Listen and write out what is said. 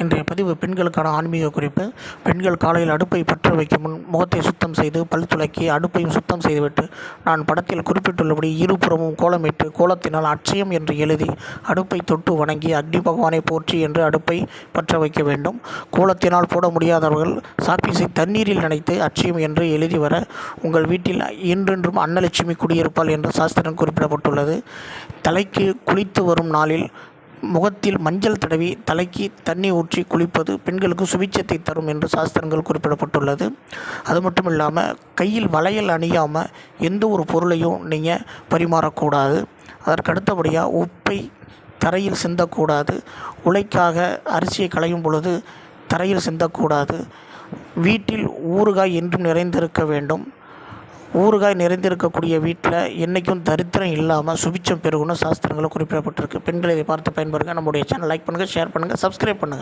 இன்றைய பதிவு பெண்களுக்கான ஆன்மீக குறிப்பு. பெண்கள் காலையில் அடுப்பை பற்ற வைக்கும் முன் முகத்தை சுத்தம் செய்து பல் துலக்கி அடுப்பையும் சுத்தம் செய்துவிட்டு நான் படத்தில் குறிப்பிட்டுள்ளபடி இருபுறமும் கோலமிட்டு கோலத்தினால் அட்சயம் என்று எழுதி அடுப்பை தொட்டு வணங்கி அக்னி பகவானை போற்றி என்று அடுப்பை பற்ற வைக்க வேண்டும். கோலத்தினால் போட முடியாதவர்கள் சாப்பீஸை தண்ணீரில் நனைத்து அட்சயம் என்று எழுதி வர உங்கள் வீட்டில் என்றென்றும் அன்னலட்சுமி குடியிருப்பாள் என்று சாஸ்திரம் குறிப்பிடப்பட்டுள்ளது. தலைக்கு குளித்து வரும் நாளில் முகத்தில் மஞ்சள் தடவி தலைக்கு தண்ணி ஊற்றி குளிப்பது பெண்களுக்கு சுபிட்சத்தை தரும் என்று சாஸ்திரங்கள் குறிப்பிடப்பட்டுள்ளது. அது மட்டும் இல்லாமல் கையில் வளையல் அணியாமல் எந்த ஒரு பொருளையும் நீங்கள் பரிமாறக்கூடாது. அதற்கு அடுத்தபடியாக உப்பை தரையில் சிந்தக்கூடாது. உலைக்காக அரிசியை களையும் பொழுது தரையில் சிந்தக்கூடாது. வீட்டில் ஊறுகாய் என்றும் நிறைந்திருக்க வேண்டும். ஊறுகாய் நிறைந்திருக்கக்கூடிய வீட்டில் என்றைக்கும் தரித்திரம் இல்லாமல் சுபிட்சம் பெருகுன்னு சாஸ்திரங்களும் குறிப்பிடப்பட்டிருக்கு. பெண்கள் இதை பார்த்து பயன்பெறுங்க. நம்முடைய சேனல் லைக் பண்ணுங்கள், ஷேர் பண்ணுங்கள், சப்ஸ்கிரைப் பண்ணுங்கள்.